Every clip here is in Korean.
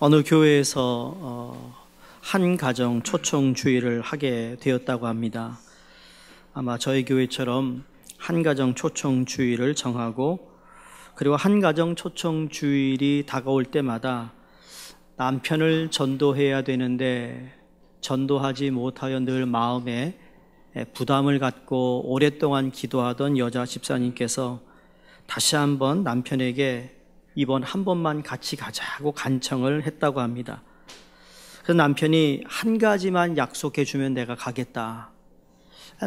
어느 교회에서 한 가정 초청 주일을 하게 되었다고 합니다. 아마 저희 교회처럼 한 가정 초청 주일을 정하고, 그리고 한 가정 초청 주일이 다가올 때마다 남편을 전도해야 되는데 전도하지 못하여 늘 마음에 부담을 갖고 오랫동안 기도하던 여자 집사님께서 다시 한번 남편에게 이번 한 번만 같이 가자고 간청을 했다고 합니다. 그래서 남편이 한 가지만 약속해 주면 내가 가겠다.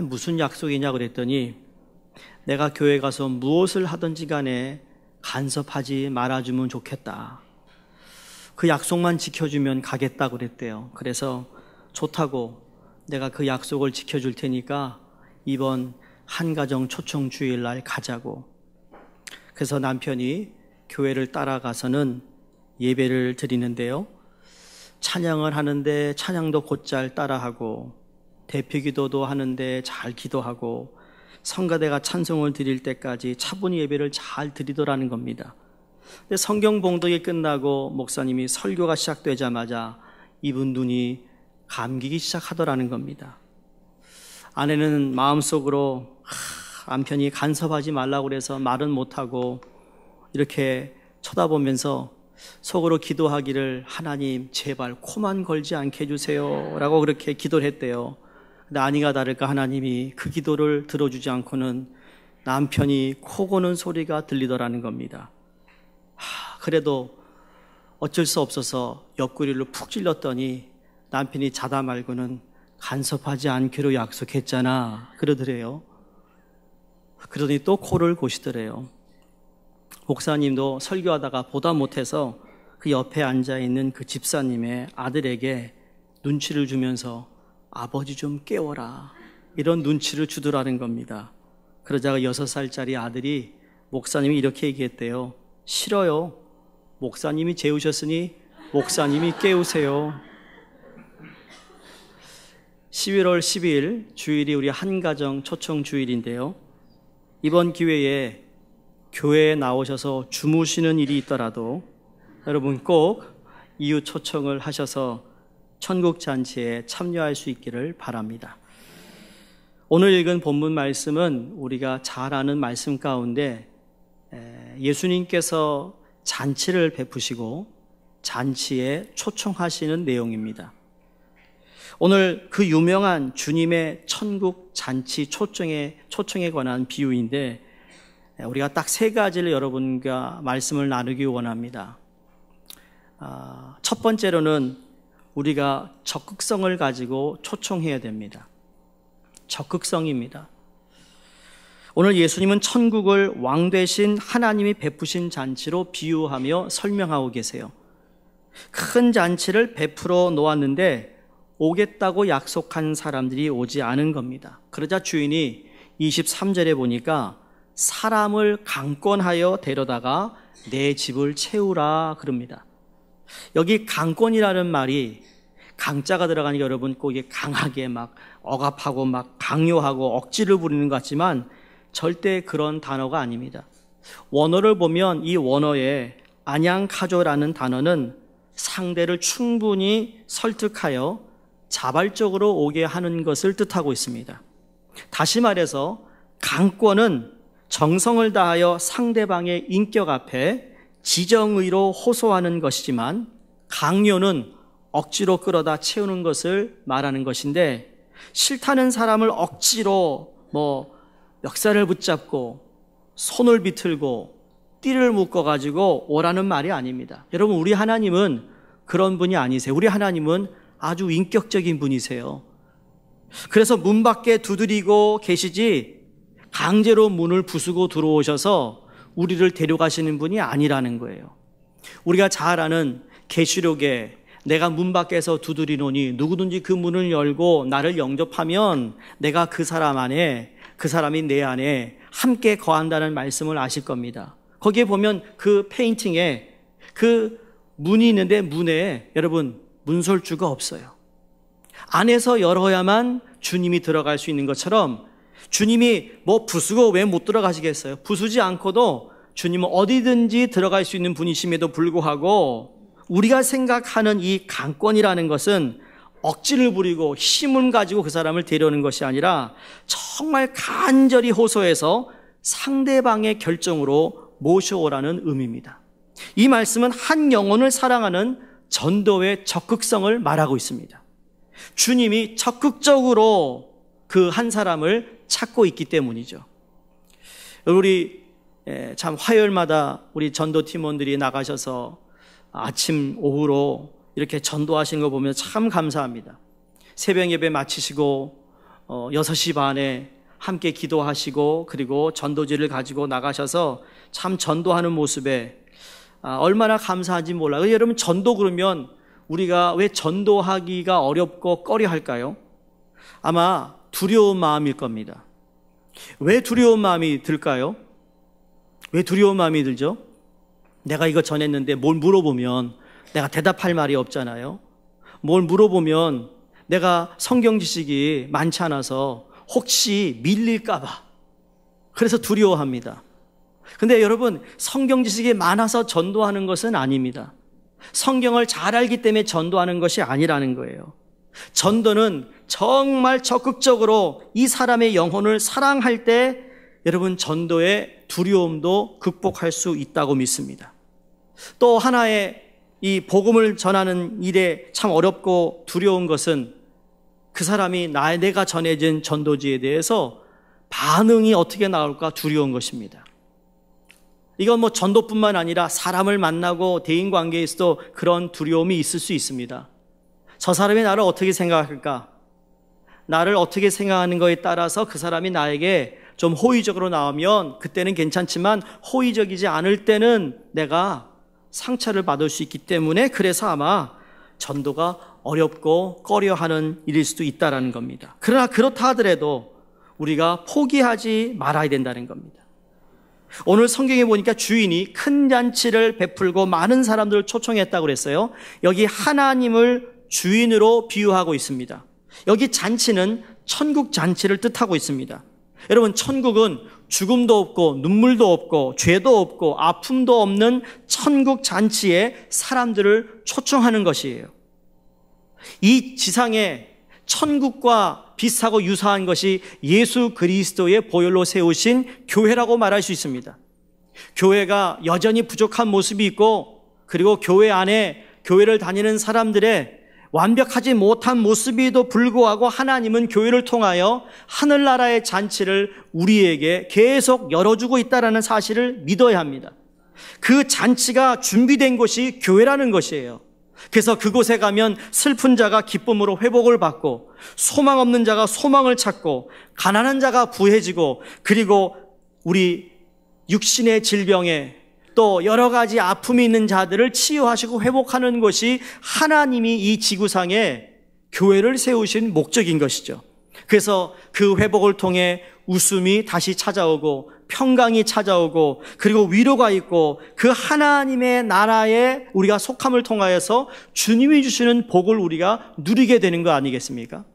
무슨 약속이냐 그랬더니, 내가 교회 가서 무엇을 하든지 간에 간섭하지 말아주면 좋겠다. 그 약속만 지켜주면 가겠다고 그랬대요. 그래서 좋다고, 내가 그 약속을 지켜줄 테니까 이번 한가정 초청 주일날 가자고. 그래서 남편이 교회를 따라가서는 예배를 드리는데요, 찬양을 하는데 찬양도 곧잘 따라하고, 대표기도도 하는데 잘 기도하고, 성가대가 찬송을 드릴 때까지 차분히 예배를 잘 드리더라는 겁니다. 근데 성경 봉독이 끝나고 목사님이 설교가 시작되자마자 이분 눈이 감기기 시작하더라는 겁니다. 아내는 마음속으로 남편이 간섭하지 말라고 그래서 말은 못하고 이렇게 쳐다보면서 속으로 기도하기를, 하나님 제발 코만 걸지 않게 해주세요 라고 그렇게 기도를 했대요. 근데 아니가 다를까 하나님이 그 기도를 들어주지 않고는 남편이 코 고는 소리가 들리더라는 겁니다. 그래도 어쩔 수 없어서 옆구리를 푹 찔렀더니 남편이 자다 말고는 간섭하지 않기로 약속했잖아 그러더래요. 그러더니 또 코를 고시더래요. 목사님도 설교하다가 보다 못해서 그 옆에 앉아있는 그 집사님의 아들에게 눈치를 주면서 아버지 좀 깨워라, 이런 눈치를 주더라는 겁니다. 그러자가 6살짜리 아들이 목사님이 이렇게 얘기했대요. 싫어요. 목사님이 재우셨으니 목사님이 깨우세요. 11월 12일 주일이 우리 한가정 초청 주일인데요, 이번 기회에 교회에 나오셔서 주무시는 일이 있더라도 여러분 꼭 이웃 초청을 하셔서 천국잔치에 참여할 수 있기를 바랍니다. 오늘 읽은 본문 말씀은 우리가 잘 아는 말씀 가운데 예수님께서 잔치를 베푸시고 잔치에 초청하시는 내용입니다. 오늘 그 유명한 주님의 천국 잔치 초청에 관한 비유인데, 우리가 딱 3가지를 여러분과 말씀을 나누기 원합니다. 첫 번째로는 우리가 적극성을 가지고 초청해야 됩니다. 적극성입니다. 오늘 예수님은 천국을 왕 되신 하나님이 베푸신 잔치로 비유하며 설명하고 계세요. 큰 잔치를 베풀어 놓았는데 오겠다고 약속한 사람들이 오지 않은 겁니다. 그러자 주인이 23절에 보니까 사람을 강권하여 데려다가 내 집을 채우라 그럽니다. 여기 강권이라는 말이 강자가 들어가니까 여러분 꼭 이게 강하게 막 억압하고 막 강요하고 억지를 부리는 것 같지만 절대 그런 단어가 아닙니다. 원어를 보면 이 원어에 안양카조라는 단어는 상대를 충분히 설득하여 자발적으로 오게 하는 것을 뜻하고 있습니다. 다시 말해서 강권은 정성을 다하여 상대방의 인격 앞에 지정의로 호소하는 것이지만, 강요는 억지로 끌어다 채우는 것을 말하는 것인데, 싫다는 사람을 억지로 멱살을 붙잡고 손을 비틀고 띠를 묶어가지고 오라는 말이 아닙니다. 여러분, 우리 하나님은 그런 분이 아니세요. 우리 하나님은 아주 인격적인 분이세요. 그래서 문 밖에 두드리고 계시지 강제로 문을 부수고 들어오셔서 우리를 데려가시는 분이 아니라는 거예요. 우리가 잘 아는 계시록에 내가 문 밖에서 두드리노니 누구든지 그 문을 열고 나를 영접하면 내가 그 사람 안에, 그 사람이 내 안에 함께 거한다는 말씀을 아실 겁니다. 거기에 보면 그 페인팅에 그 문이 있는데 문에 여러분 문설주가 없어요. 안에서 열어야만 주님이 들어갈 수 있는 것처럼, 주님이 부수고 왜 못 들어가시겠어요? 부수지 않고도 주님은 어디든지 들어갈 수 있는 분이심에도 불구하고 우리가 생각하는 이 강권이라는 것은 억지를 부리고 힘을 가지고 그 사람을 데려오는 것이 아니라 정말 간절히 호소해서 상대방의 결정으로 모셔오라는 의미입니다. 이 말씀은 한 영혼을 사랑하는 전도의 적극성을 말하고 있습니다. 주님이 적극적으로 그 한 사람을 찾고 있기 때문이죠. 우리 참 화요일마다 우리 전도 팀원들이 나가셔서 아침 오후로 이렇게 전도하시는 거 보면 참 감사합니다. 새벽 예배 마치시고 6시 반에 함께 기도하시고 그리고 전도지를 가지고 나가셔서 참 전도하는 모습에 얼마나 감사한지 몰라요. 여러분, 전도 그러면 우리가 왜 전도하기가 어렵고 꺼려할까요? 아마 두려운 마음일 겁니다. 왜 두려운 마음이 들까요? 왜 두려운 마음이 들죠? 내가 이거 전했는데 뭘 물어보면 내가 대답할 말이 없잖아요. 뭘 물어보면 내가 성경 지식이 많지 않아서 혹시 밀릴까 봐. 그래서 두려워합니다. 근데 여러분, 성경 지식이 많아서 전도하는 것은 아닙니다. 성경을 잘 알기 때문에 전도하는 것이 아니라는 거예요. 전도는 정말 적극적으로 이 사람의 영혼을 사랑할 때 여러분, 전도의 두려움도 극복할 수 있다고 믿습니다. 또 하나의 이 복음을 전하는 일에 참 어렵고 두려운 것은 그 사람이 내가 전해진 전도지에 대해서 반응이 어떻게 나올까 두려운 것입니다. 이건 뭐 전도뿐만 아니라 사람을 만나고 대인관계에서도 그런 두려움이 있을 수 있습니다. 저 사람이 나를 어떻게 생각할까? 나를 어떻게 생각하는 거에 따라서 그 사람이 나에게 좀 호의적으로 나오면 그때는 괜찮지만 호의적이지 않을 때는 내가 상처를 받을 수 있기 때문에 그래서 아마 전도가 어렵고 꺼려하는 일일 수도 있다는 겁니다. 그러나 그렇다 하더라도 우리가 포기하지 말아야 된다는 겁니다. 오늘 성경에 보니까 주인이 큰 잔치를 베풀고 많은 사람들을 초청했다고 그랬어요. 여기 하나님을 주인으로 비유하고 있습니다. 여기 잔치는 천국 잔치를 뜻하고 있습니다. 여러분, 천국은 죽음도 없고 눈물도 없고 죄도 없고 아픔도 없는 천국 잔치에 사람들을 초청하는 것이에요. 이 지상에 천국과 비슷하고 유사한 것이 예수 그리스도의 보혈로 세우신 교회라고 말할 수 있습니다. 교회가 여전히 부족한 모습이 있고 그리고 교회 안에 교회를 다니는 사람들의 완벽하지 못한 모습에도 불구하고 하나님은 교회를 통하여 하늘나라의 잔치를 우리에게 계속 열어주고 있다는 사실을 믿어야 합니다. 그 잔치가 준비된 곳이 교회라는 것이에요. 그래서 그곳에 가면 슬픈 자가 기쁨으로 회복을 받고 소망 없는 자가 소망을 찾고 가난한 자가 부해지고 그리고 우리 육신의 질병에 또 여러 가지 아픔이 있는 자들을 치유하시고 회복하는 것이 하나님이 이 지구상에 교회를 세우신 목적인 것이죠. 그래서 그 회복을 통해 웃음이 다시 찾아오고 평강이 찾아오고 그리고 위로가 있고 그 하나님의 나라에 우리가 속함을 통하여서 주님이 주시는 복을 우리가 누리게 되는 거 아니겠습니까?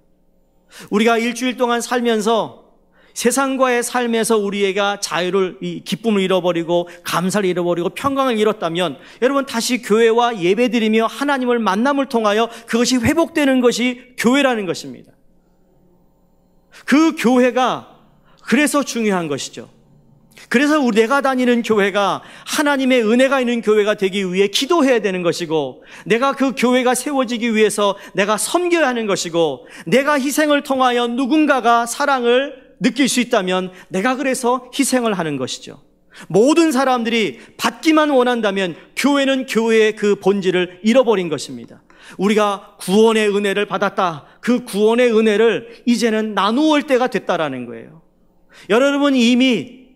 우리가 일주일 동안 살면서 세상과의 삶에서 우리가 자유를, 이 기쁨을 잃어버리고 감사를 잃어버리고 평강을 잃었다면 여러분 다시 교회와 예배드리며 하나님을 만남을 통하여 그것이 회복되는 것이 교회라는 것입니다. 그 교회가 그래서 중요한 것이죠. 그래서 내가 다니는 교회가 하나님의 은혜가 있는 교회가 되기 위해 기도해야 되는 것이고 내가 그 교회가 세워지기 위해서 내가 섬겨야 하는 것이고 내가 희생을 통하여 누군가가 사랑을 느낄 수 있다면 내가 그래서 희생을 하는 것이죠. 모든 사람들이 받기만 원한다면 교회는 교회의 그 본질을 잃어버린 것입니다. 우리가 구원의 은혜를 받았다. 그 구원의 은혜를 이제는 나누을 때가 됐다라는 거예요. 여러분이 이미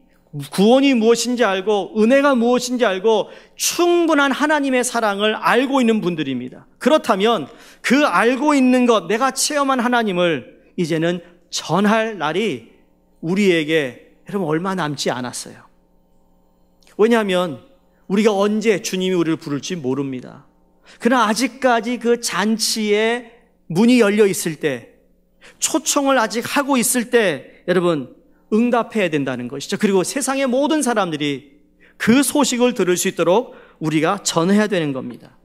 구원이 무엇인지 알고 은혜가 무엇인지 알고 충분한 하나님의 사랑을 알고 있는 분들입니다. 그렇다면 그 알고 있는 것, 내가 체험한 하나님을 이제는 전할 날이 우리에게 여러분 얼마 남지 않았어요. 왜냐하면 우리가 언제 주님이 우리를 부를지 모릅니다. 그러나 아직까지 그 잔치에 문이 열려 있을 때, 초청을 아직 하고 있을 때 여러분 응답해야 된다는 것이죠. 그리고 세상의 모든 사람들이 그 소식을 들을 수 있도록 우리가 전해야 되는 겁니다.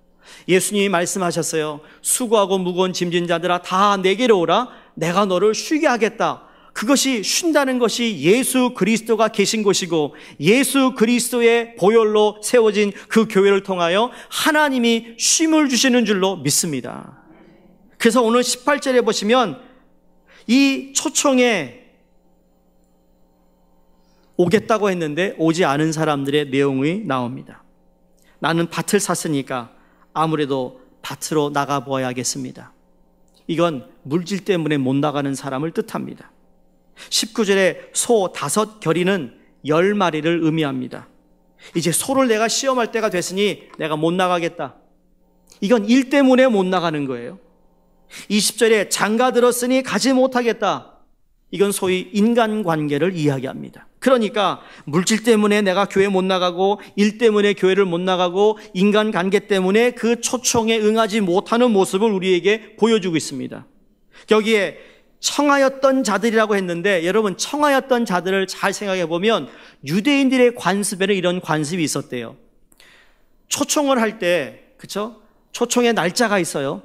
예수님이 말씀하셨어요. 수고하고 무거운 짐진 자들아 다 내게로 오라. 내가 너를 쉬게 하겠다. 그것이 쉰다는 것이 예수 그리스도가 계신 곳이고 예수 그리스도의 보혈로 세워진 그 교회를 통하여 하나님이 쉼을 주시는 줄로 믿습니다. 그래서 오늘 18절에 보시면 이 초청에 오겠다고 했는데 오지 않은 사람들의 내용이 나옵니다. 나는 밭을 샀으니까 아무래도 밭으로 나가보아야겠습니다. 이건 물질 때문에 못 나가는 사람을 뜻합니다. 19절에 소 5겨리는 10마리를 의미합니다. 이제 소를 내가 시험할 때가 됐으니 내가 못 나가겠다. 이건 일 때문에 못 나가는 거예요. 20절에 장가 들었으니 가지 못하겠다. 이건 소위 인간관계를 이야기합니다. 그러니까 물질 때문에 내가 교회 못 나가고 일 때문에 교회를 못 나가고 인간관계 때문에 그 초청에 응하지 못하는 모습을 우리에게 보여주고 있습니다. 여기에 청하였던 자들이라고 했는데 여러분 청하였던 자들을 잘 생각해 보면 유대인들의 관습에는 이런 관습이 있었대요. 초청을 할 때 그렇죠? 초청의 날짜가 있어요.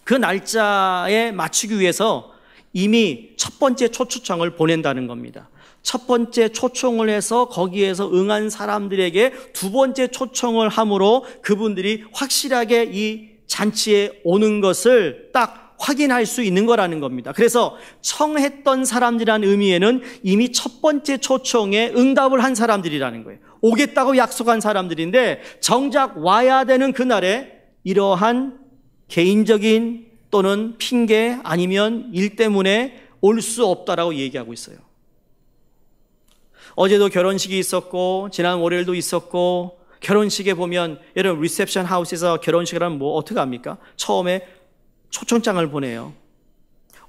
그 날짜에 맞추기 위해서 이미 첫 번째 초청을 보낸다는 겁니다. 첫 번째 초청을 해서 거기에서 응한 사람들에게 두 번째 초청을 함으로 그분들이 확실하게 이 잔치에 오는 것을 딱 확인할 수 있는 거라는 겁니다. 그래서 청했던 사람들이라는 의미에는 이미 첫 번째 초청에 응답을 한 사람들이라는 거예요. 오겠다고 약속한 사람들인데 정작 와야 되는 그날에 이러한 개인적인 또는 핑계 아니면 일 때문에 올 수 없다라고 얘기하고 있어요. 어제도 결혼식이 있었고 지난 월요일도 있었고 결혼식에 보면 여러분 리셉션 하우스에서 결혼식을 하면 뭐 어떻게 합니까? 처음에 초청장을 보내요.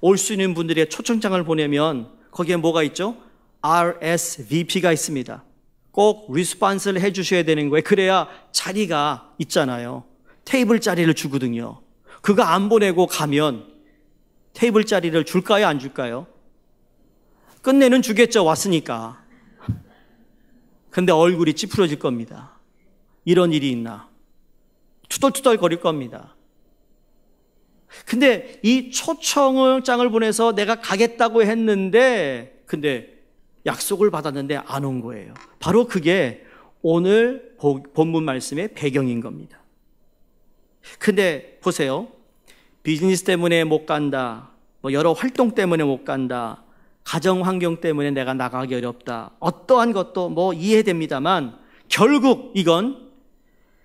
올 수 있는 분들의 초청장을 보내면 거기에 뭐가 있죠? RSVP가 있습니다. 꼭 리스폰스를 해주셔야 되는 거예요. 그래야 자리가 있잖아요. 테이블 자리를 주거든요. 그거 안 보내고 가면 테이블 자리를 줄까요? 안 줄까요? 끝내는 주겠죠. 왔으니까. 근데 얼굴이 찌푸려질 겁니다. 이런 일이 있나? 투덜투덜 거릴 겁니다. 근데 이 초청장을 보내서 내가 가겠다고 했는데 근데 약속을 받았는데 안 온 거예요. 바로 그게 오늘 본문 말씀의 배경인 겁니다. 근데 보세요. 비즈니스 때문에 못 간다. 뭐 여러 활동 때문에 못 간다. 가정 환경 때문에 내가 나가기 어렵다. 어떠한 것도 뭐 이해됩니다만 결국 이건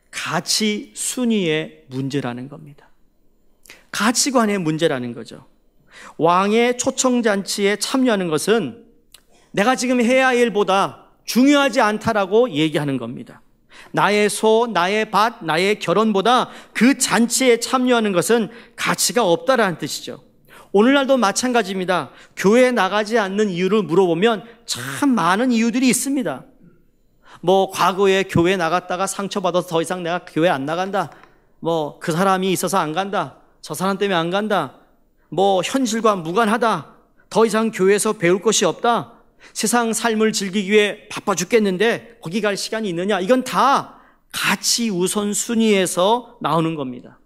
가치 순위의 문제라는 겁니다. 가치관의 문제라는 거죠. 왕의 초청잔치에 참여하는 것은 내가 지금 해야 할 일보다 중요하지 않다라고 얘기하는 겁니다. 나의 소, 나의 밭, 나의 결혼보다 그 잔치에 참여하는 것은 가치가 없다라는 뜻이죠. 오늘날도 마찬가지입니다. 교회에 나가지 않는 이유를 물어보면 참 많은 이유들이 있습니다. 뭐 과거에 교회에 나갔다가 상처받아서 더 이상 내가 교회 안 나간다. 뭐 그 사람이 있어서 안 간다. 저 사람 때문에 안 간다. 뭐 현실과 무관하다. 더 이상 교회에서 배울 것이 없다. 세상 삶을 즐기기 위해 바빠 죽겠는데 거기 갈 시간이 있느냐. 이건 다 가치 우선순위에서 나오는 겁니다.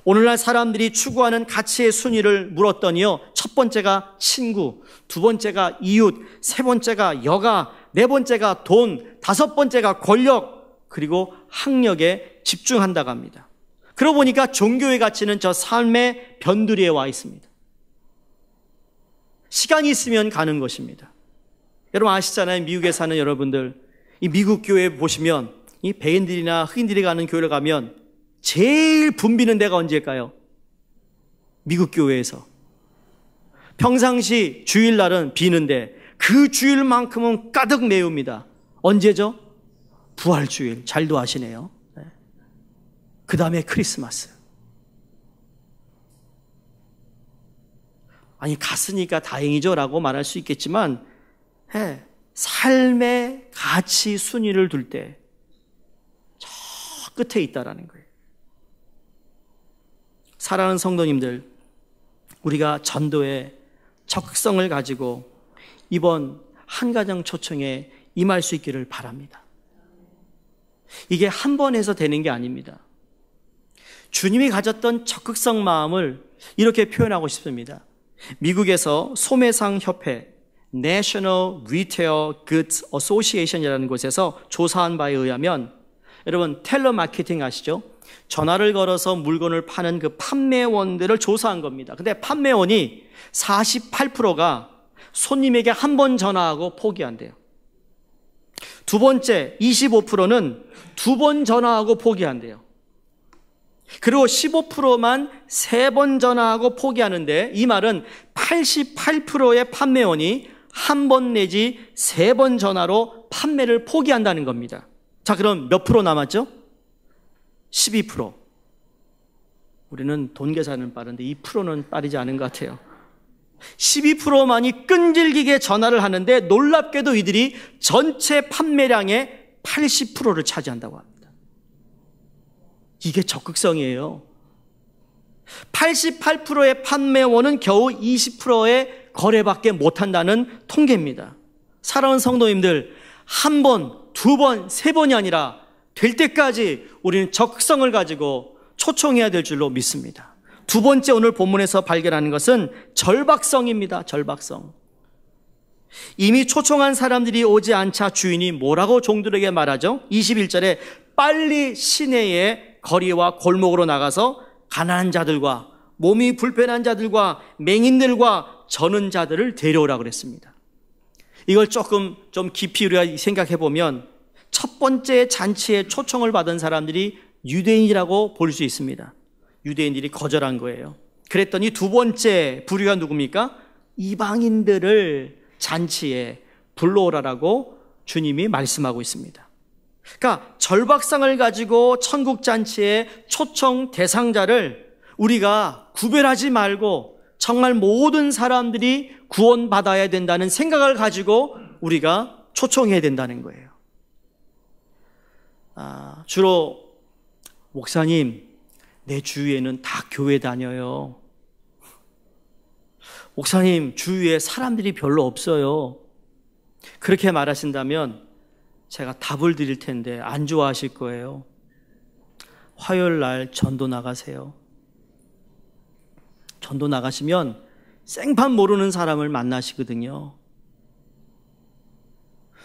오늘날 사람들이 추구하는 가치의 순위를 물었더니요. 첫 번째가 친구, 두 번째가 이웃, 세 번째가 여가, 네 번째가 돈, 다섯 번째가 권력, 그리고 학력에 집중한다고 합니다. 그러고 보니까 종교의 가치는 저 삶의 변두리에 와 있습니다. 시간이 있으면 가는 것입니다. 여러분 아시잖아요. 미국에 사는 여러분들, 이 미국 교회 보시면 이 백인들이나 흑인들이 가는 교회를 가면 제일 붐비는 데가 언제일까요? 미국 교회에서. 평상시 주일날은 비는데 그 주일만큼은 가득 메웁니다. 언제죠? 부활주일. 잘도 아시네요. 그 다음에 크리스마스. 아니 갔으니까 다행이죠 라고 말할 수 있겠지만 삶의 가치 순위를 둘 때 저 끝에 있다라는 거예요. 사랑하는 성도님들, 우리가 전도에 적극성을 가지고 이번 한가정 초청에 임할 수 있기를 바랍니다. 이게 한 번 해서 되는 게 아닙니다. 주님이 가졌던 적극성 마음을 이렇게 표현하고 싶습니다. 미국에서 소매상 협회 National Retail Goods Association이라는 곳에서 조사한 바에 의하면, 여러분 텔레마케팅 아시죠? 전화를 걸어서 물건을 파는 그 판매원들을 조사한 겁니다. 근데 판매원이 48%가 손님에게 한 번 전화하고 포기한대요. 두 번째 25%는 두 번 전화하고 포기한대요. 그리고 15%만 세 번 전화하고 포기하는데, 이 말은 88%의 판매원이 한 번 내지 세 번 전화로 판매를 포기한다는 겁니다. 자, 그럼 몇 프로 남았죠? 12%. 우리는 돈 계산은 빠른데 2%는 빠르지 않은 것 같아요. 12%만이 끈질기게 전화를 하는데, 놀랍게도 이들이 전체 판매량의 80%를 차지한다고 합니다. 이게 적극성이에요. 88%의 판매원은 겨우 20%의 거래밖에 못한다는 통계입니다. 사랑하는 성도님들, 한 번, 두 번, 세 번이 아니라 될 때까지 우리는 적극성을 가지고 초청해야 될 줄로 믿습니다. 두 번째, 오늘 본문에서 발견하는 것은 절박성입니다. 절박성. 이미 초청한 사람들이 오지 않자 주인이 뭐라고 종들에게 말하죠? 21절에 빨리 시내의 거리와 골목으로 나가서 가난한 자들과 몸이 불편한 자들과 맹인들과 저는 자들을 데려오라 그랬습니다. 이걸 조금 좀 깊이 우리가 생각해 보면, 첫 번째 잔치에 초청을 받은 사람들이 유대인이라고 볼 수 있습니다. 유대인들이 거절한 거예요. 그랬더니 두 번째 부류가 누굽니까? 이방인들을 잔치에 불러오라라고 주님이 말씀하고 있습니다. 그러니까 절박성을 가지고 천국 잔치의 초청 대상자를 우리가 구별하지 말고 정말 모든 사람들이 구원받아야 된다는 생각을 가지고 우리가 초청해야 된다는 거예요. 주로 목사님, 내 주위에는 다 교회 다녀요. 목사님, 주위에 사람들이 별로 없어요. 그렇게 말하신다면 제가 답을 드릴 텐데 안 좋아하실 거예요. 화요일 날 전도 나가세요. 전도 나가시면 생판 모르는 사람을 만나시거든요.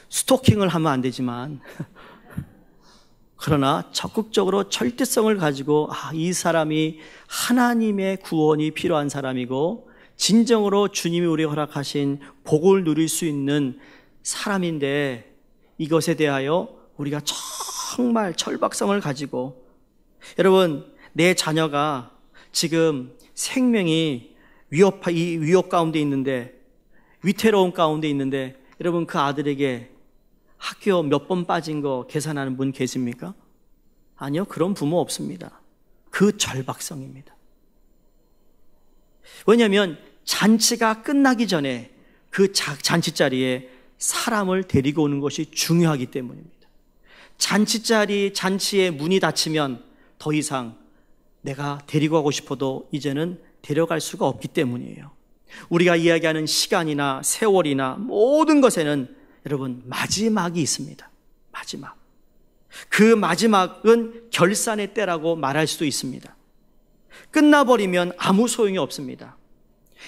스토킹을 하면 안 되지만 그러나 적극적으로 절대성을 가지고 이 사람이 하나님의 구원이 필요한 사람이고 진정으로 주님이 우리에게 허락하신 복을 누릴 수 있는 사람인데, 이것에 대하여 우리가 정말 절박성을 가지고, 여러분, 내 자녀가 지금 생명이 위협 가운데 있는데, 위태로운 가운데 있는데, 여러분 그 아들에게 학교 몇 번 빠진 거 계산하는 분 계십니까? 아니요, 그런 부모 없습니다. 그 절박성입니다. 왜냐하면 잔치가 끝나기 전에 그 잔치 자리에 사람을 데리고 오는 것이 중요하기 때문입니다. 잔치의 문이 닫히면 더 이상 내가 데리고 가고 싶어도 이제는 데려갈 수가 없기 때문이에요. 우리가 이야기하는 시간이나 세월이나 모든 것에는 여러분 마지막이 있습니다. 마지막. 그 마지막은 결산의 때라고 말할 수도 있습니다. 끝나버리면 아무 소용이 없습니다.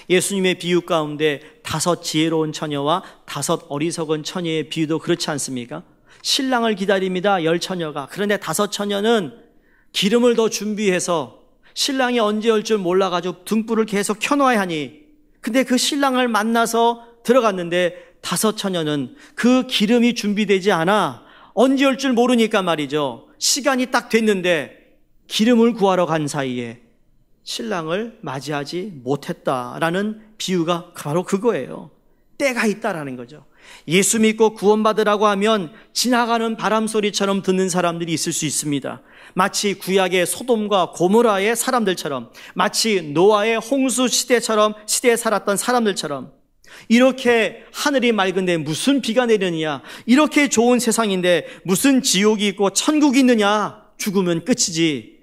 예수님의 비유 가운데 5 지혜로운 처녀와 5 어리석은 처녀의 비유도 그렇지 않습니까? 신랑을 기다립니다, 10 처녀가. 그런데 5 처녀는 기름을 더 준비해서 신랑이 언제 올 줄 몰라가지고 등불을 계속 켜놔야 하니, 근데 그 신랑을 만나서 들어갔는데 5 처녀는 그 기름이 준비되지 않아 언제 올 줄 모르니까 말이죠, 시간이 딱 됐는데 기름을 구하러 간 사이에 신랑을 맞이하지 못했다라는 비유가 바로 그거예요. 때가 있다라는 거죠. 예수 믿고 구원받으라고 하면 지나가는 바람소리처럼 듣는 사람들이 있을 수 있습니다. 마치 구약의 소돔과 고모라의 사람들처럼, 마치 노아의 홍수 시대에 살았던 사람들처럼, 이렇게 하늘이 맑은데 무슨 비가 내리느냐, 이렇게 좋은 세상인데 무슨 지옥이 있고 천국이 있느냐, 죽으면 끝이지.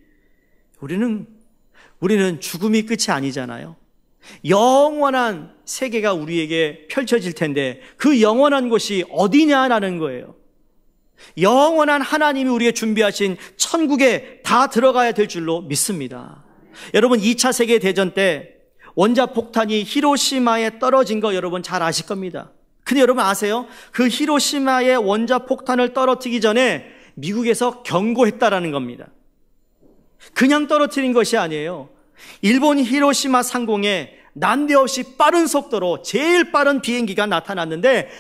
우리는 죽음이 끝이 아니잖아요. 영원한 세계가 우리에게 펼쳐질 텐데 그 영원한 곳이 어디냐라는 거예요. 영원한 하나님이 우리에게 준비하신 천국에 다 들어가야 될 줄로 믿습니다. 여러분, 2차 세계대전 때 원자폭탄이 히로시마에 떨어진 거 여러분 잘 아실 겁니다. 근데 여러분 아세요? 그 히로시마에 원자폭탄을 떨어뜨리기 전에 미국에서 경고했다라는 겁니다. 그냥 떨어뜨린 것이 아니에요. 일본 히로시마 상공에 난데없이 빠른 속도로 제일 빠른 비행기가 나타났는데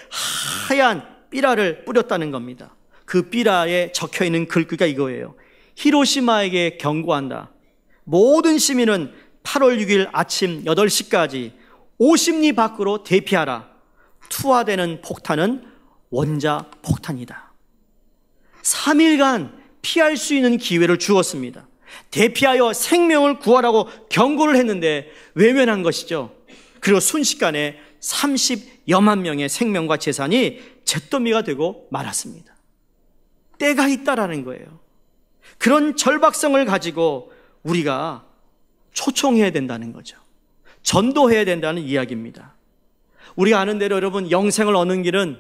하얀 삐라를 뿌렸다는 겁니다. 그 삐라에 적혀있는 글귀가 이거예요. 히로시마에게 경고한다. 모든 시민은 8월 6일 아침 8시까지 50리 밖으로 대피하라. 투하되는 폭탄은 원자 폭탄이다. 3일간 피할 수 있는 기회를 주었습니다. 대피하여 생명을 구하라고 경고를 했는데 외면한 것이죠. 그리고 순식간에 30여만 명의 생명과 재산이 잿더미가 되고 말았습니다. 때가 있다라는 거예요. 그런 절박성을 가지고 우리가 초청해야 된다는 거죠. 전도해야 된다는 이야기입니다. 우리가 아는 대로 여러분, 영생을 얻는 길은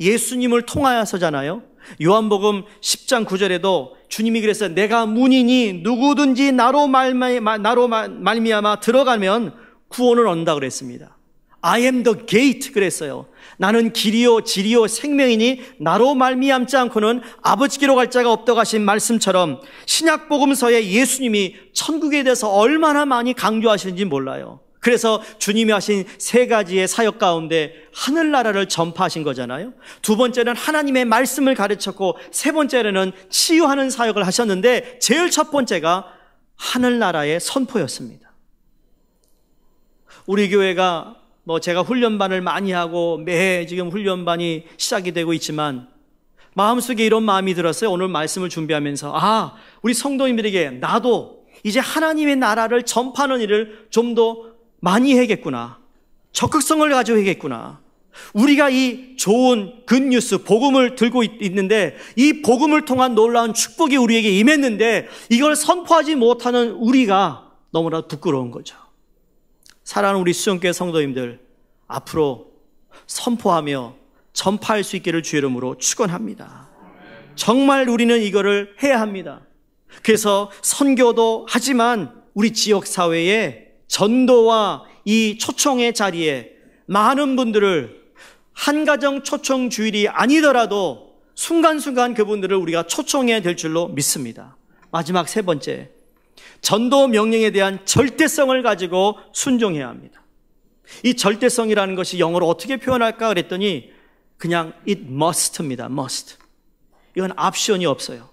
예수님을 통하여서잖아요. 요한복음 10장 9절에도 주님이 그랬어요. 내가 문이니 누구든지 나로 말미암아 들어가면 구원을 얻는다 그랬습니다. I am the gate 그랬어요. 나는 길이요 진리요 생명이니 나로 말미암지 않고는 아버지께로 갈 자가 없다고 하신 말씀처럼 신약복음서에 예수님이 천국에 대해서 얼마나 많이 강조하시는지 몰라요. 그래서 주님이 하신 세 가지의 사역 가운데 하늘나라를 전파하신 거잖아요. 두 번째는 하나님의 말씀을 가르쳤고 세 번째는 치유하는 사역을 하셨는데 제일 첫 번째가 하늘나라의 선포였습니다. 우리 교회가 제가 훈련반을 많이 하고 매해 지금 훈련반이 시작이 되고 있지만 마음속에 이런 마음이 들었어요. 오늘 말씀을 준비하면서 우리 성도님들에게 나도 이제 하나님의 나라를 전파하는 일을 좀 더 많이 해야겠구나. 적극성을 가지고 해야겠구나. 우리가 이 좋은 굿뉴스, 복음을 들고 있는데 이 복음을 통한 놀라운 축복이 우리에게 임했는데 이걸 선포하지 못하는 우리가 너무나 부끄러운 거죠. 사랑하는 우리 수영교회 성도님들, 앞으로 선포하며 전파할 수 있기를 주의 이름으로 축원합니다. 정말 우리는 이거를 해야 합니다. 그래서 선교도 하지만 우리 지역사회에 전도와 이 초청의 자리에 많은 분들을 한가정 초청 주일이 아니더라도 순간순간 그분들을 우리가 초청해야 될 줄로 믿습니다. 마지막 세 번째, 전도 명령에 대한 절대성을 가지고 순종해야 합니다. 이 절대성이라는 것이 영어로 어떻게 표현할까 그랬더니 그냥 it must입니다. must. 이건 옵션이 없어요.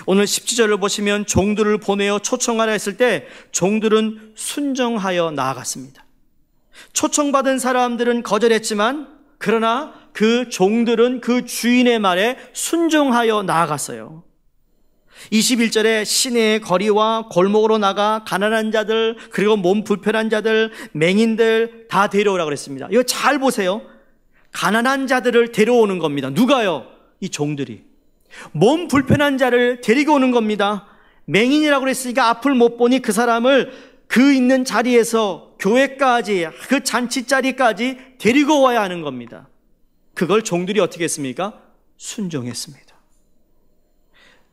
오늘 17절을 보시면 종들을 보내어 초청하라 했을 때 종들은 순종하여 나아갔습니다. 초청받은 사람들은 거절했지만 그러나 그 종들은 그 주인의 말에 순종하여 나아갔어요. 21절에 시내의 거리와 골목으로 나가 가난한 자들 그리고 몸 불편한 자들 맹인들 다 데려오라고 그랬습니다. 이거 잘 보세요. 가난한 자들을 데려오는 겁니다. 누가요? 이 종들이. 몸 불편한 자를 데리고 오는 겁니다. 맹인이라고 그랬으니까 앞을 못 보니 그 사람을 그 있는 자리에서 교회까지 그 잔치 자리까지 데리고 와야 하는 겁니다. 그걸 종들이 어떻게 했습니까? 순종했습니다.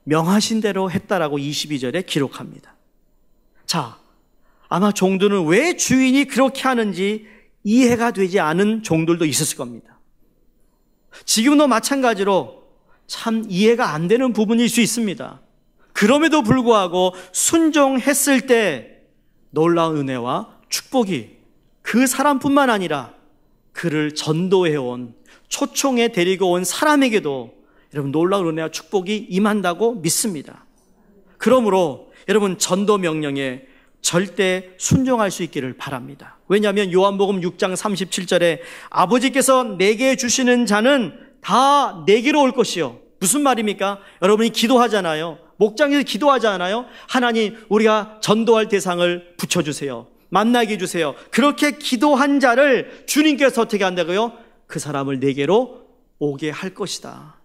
명하신 대로 했다라고 22절에 기록합니다. 자, 아마 종들은 왜 주인이 그렇게 하는지 이해가 되지 않은 종들도 있었을 겁니다. 지금도 마찬가지로 참 이해가 안 되는 부분일 수 있습니다. 그럼에도 불구하고 순종했을 때 놀라운 은혜와 축복이 그 사람뿐만 아니라 그를 전도해온 초청에 데리고 온 사람에게도 여러분 놀라운 은혜와 축복이 임한다고 믿습니다. 그러므로 여러분 전도 명령에 절대 순종할 수 있기를 바랍니다. 왜냐하면 요한복음 6장 37절에 아버지께서 내게 주시는 자는 다 내게로 올 것이요. 무슨 말입니까? 여러분이 기도하잖아요. 목장에서 기도하잖아요. 하나님, 우리가 전도할 대상을 붙여주세요. 만나게 해주세요. 그렇게 기도한 자를 주님께서 어떻게 한다고요? 그 사람을 내게로 오게 할 것이다.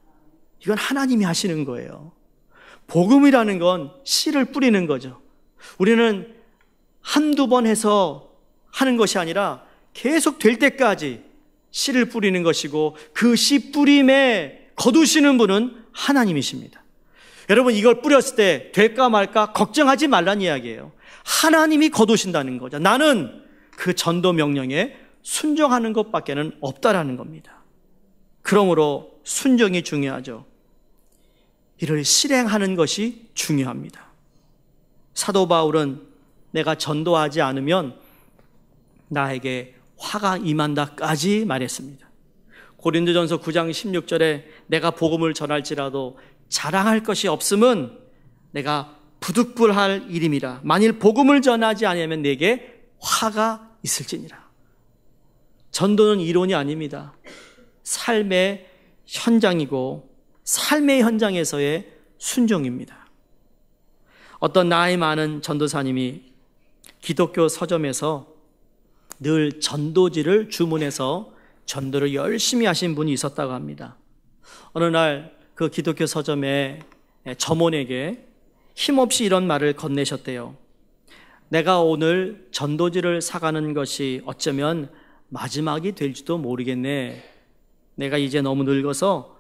이건 하나님이 하시는 거예요. 복음이라는 건 씨를 뿌리는 거죠. 우리는 한두 번 해서 하는 것이 아니라 계속 될 때까지 씨를 뿌리는 것이고 그 씨 뿌림에 거두시는 분은 하나님이십니다. 여러분, 이걸 뿌렸을 때 될까 말까 걱정하지 말란 이야기예요. 하나님이 거두신다는 거죠. 나는 그 전도 명령에 순종하는 것밖에는 없다라는 겁니다. 그러므로 순종이 중요하죠. 이를 실행하는 것이 중요합니다. 사도 바울은 내가 전도하지 않으면 나에게 화가 임한다까지 말했습니다. 고린도전서 9장 16절에 내가 복음을 전할지라도 자랑할 것이 없음은 내가 부득불할 일임이라. 만일 복음을 전하지 않으면 내게 화가 있을지니라. 전도는 이론이 아닙니다. 삶의 현장이고 삶의 현장에서의 순종입니다. 어떤 나이 많은 전도사님이 기독교 서점에서 늘 전도지를 주문해서 전도를 열심히 하신 분이 있었다고 합니다. 어느 날 그 기독교 서점의 점원에게 힘없이 이런 말을 건네셨대요. 내가 오늘 전도지를 사가는 것이 어쩌면 마지막이 될지도 모르겠네. 내가 이제 너무 늙어서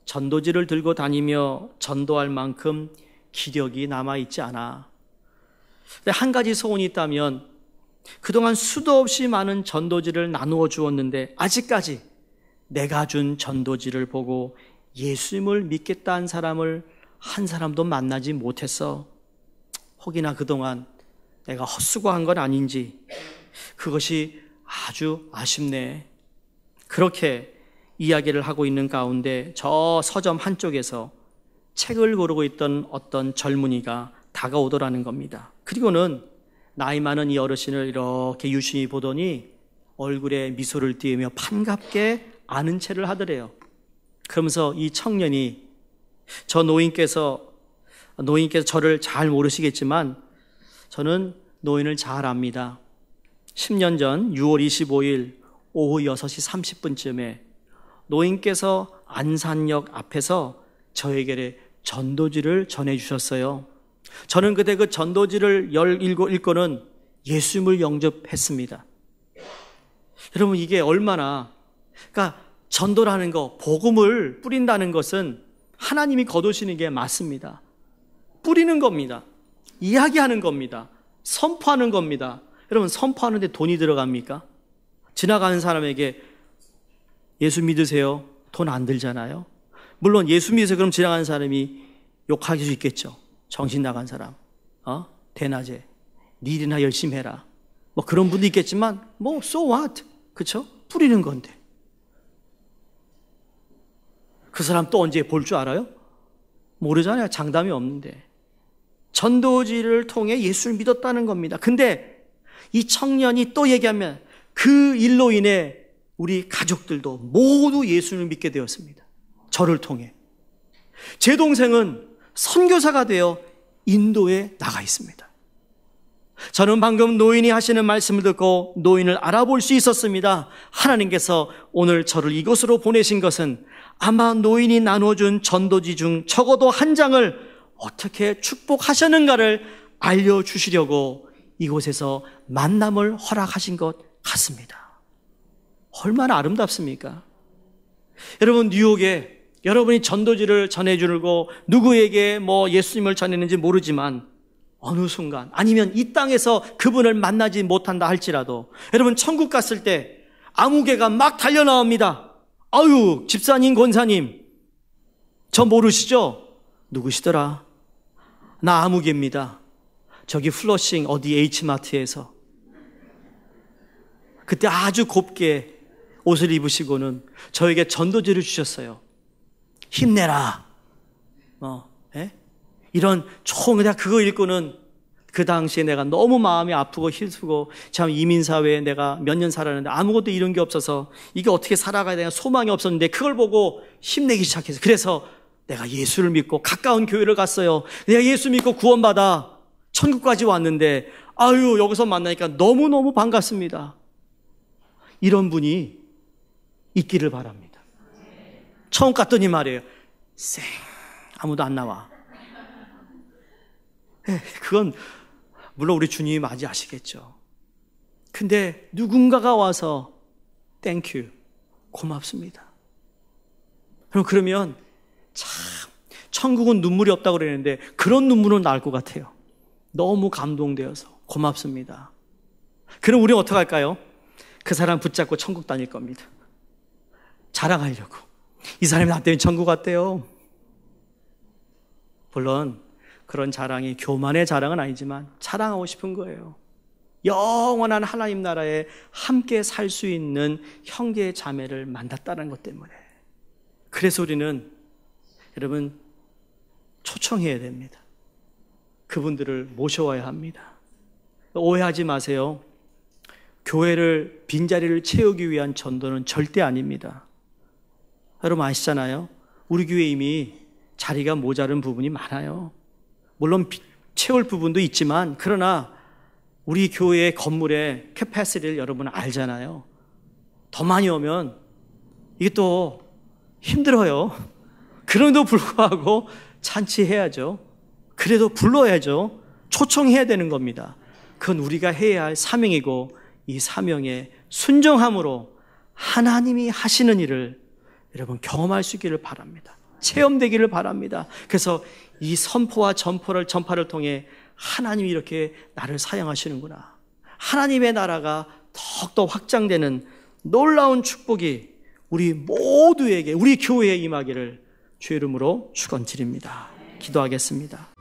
전도지를 들고 다니며 전도할 만큼 기력이 남아있지 않아. 근데 한 가지 소원이 있다면 그동안 수도 없이 많은 전도지를 나누어 주었는데 아직까지 내가 준 전도지를 보고 예수님을 믿겠다는 사람을 한 사람도 만나지 못했어. 혹이나 그동안 내가 헛수고한 건 아닌지 그것이 아주 아쉽네. 그렇게 이야기를 하고 있는 가운데 저 서점 한쪽에서 책을 고르고 있던 어떤 젊은이가 다가오더라는 겁니다. 그리고는 나이 많은 이 어르신을 이렇게 유심히 보더니 얼굴에 미소를 띄우며 반갑게 아는 체를 하더래요. 그러면서 이 청년이 저 노인께서 저를 잘 모르시겠지만 저는 노인을 잘 압니다. 10년 전 6월 25일 오후 6시 30분쯤에 노인께서 안산역 앞에서 저에게 전도지를 전해주셨어요. 저는 그때 그 전도지를 읽고는 예수님을 영접했습니다. 여러분, 이게 얼마나, 그러니까 전도라는 거, 복음을 뿌린다는 것은 하나님이 거두시는 게 맞습니다. 뿌리는 겁니다. 이야기하는 겁니다. 선포하는 겁니다. 여러분, 선포하는데 돈이 들어갑니까? 지나가는 사람에게 예수 믿으세요? 돈 안 들잖아요. 물론 예수 믿으세요 그럼 지나가는 사람이 욕할 수 있겠죠. 정신 나간 사람, 대낮에 네 일이나 열심히 해라. 뭐 그런 분도 있겠지만 뭐 so what? 그렇죠? 뿌리는 건데. 그 사람 또 언제 볼 줄 알아요? 모르잖아요. 장담이 없는데. 전도지를 통해 예수를 믿었다는 겁니다. 근데 이 청년이 또 얘기하면 그 일로 인해 우리 가족들도 모두 예수를 믿게 되었습니다. 저를 통해. 제 동생은 선교사가 되어 인도에 나가 있습니다. 저는 방금 노인이 하시는 말씀을 듣고 노인을 알아볼 수 있었습니다. 하나님께서 오늘 저를 이곳으로 보내신 것은 아마 노인이 나눠준 전도지 중 적어도 한 장을 어떻게 축복하셨는가를 알려주시려고 이곳에서 만남을 허락하신 것 같습니다. 얼마나 아름답습니까? 여러분, 뉴욕에 여러분이 전도지를 전해주고 누구에게 예수님을 전했는지 모르지만 어느 순간 아니면 이 땅에서 그분을 만나지 못한다 할지라도 여러분 천국 갔을 때 아무개가 막 달려나옵니다. 아유, 집사님, 권사님, 저 모르시죠? 누구시더라? 나 아무개입니다. 저기 플러싱 어디 H마트에서. 그때 아주 곱게 옷을 입으시고는 저에게 전도지를 주셨어요. 힘내라. 이런 내가 그거 읽고는 그 당시에 내가 너무 마음이 아프고 힘쓰고 참 이민사회에 내가 몇 년 살았는데 아무것도 이런 게 없어서 이게 어떻게 살아가야 되나 소망이 없었는데 그걸 보고 힘내기 시작해서 그래서 내가 예수를 믿고 가까운 교회를 갔어요. 내가 예수 믿고 구원받아 천국까지 왔는데 아유, 여기서 만나니까 너무너무 반갑습니다. 이런 분이 있기를 바랍니다. 처음 갔더니 말이에요. 아무도 안 나와. 그건 물론 우리 주님이 맞이하시겠죠. 근데 누군가가 와서 땡큐, 고맙습니다. 그러면 참 천국은 눈물이 없다고 그러는데 그런 눈물은 나올 것 같아요. 너무 감동되어서 고맙습니다. 그럼 우리는 어떻게 할까요? 그 사람 붙잡고 천국 다닐 겁니다. 자랑하려고. 이 사람이 나 때문에 천국 갔대요. 물론 그런 자랑이 교만의 자랑은 아니지만 자랑하고 싶은 거예요. 영원한 하나님 나라에 함께 살 수 있는 형제 자매를 만났다는 것 때문에. 그래서 우리는 여러분 초청해야 됩니다. 그분들을 모셔와야 합니다. 오해하지 마세요. 교회를 빈자리를 채우기 위한 전도는 절대 아닙니다. 여러분 아시잖아요. 우리 교회 이미 자리가 모자른 부분이 많아요. 물론 채울 부분도 있지만 그러나 우리 교회의 건물의 캐패시티를 여러분 알잖아요. 더 많이 오면 이게 또 힘들어요. 그럼에도 불구하고 잔치해야죠. 그래도 불러야죠. 초청해야 되는 겁니다. 그건 우리가 해야 할 사명이고 이 사명에 순종함으로 하나님이 하시는 일을 여러분 경험할 수 있기를 바랍니다. 체험되기를 바랍니다. 그래서 이 선포와 전파를 통해 하나님이 이렇게 나를 사용하시는구나. 하나님의 나라가 더욱더 확장되는 놀라운 축복이 우리 모두에게, 우리 교회에 임하기를 주의 이름으로 축원드립니다. 기도하겠습니다.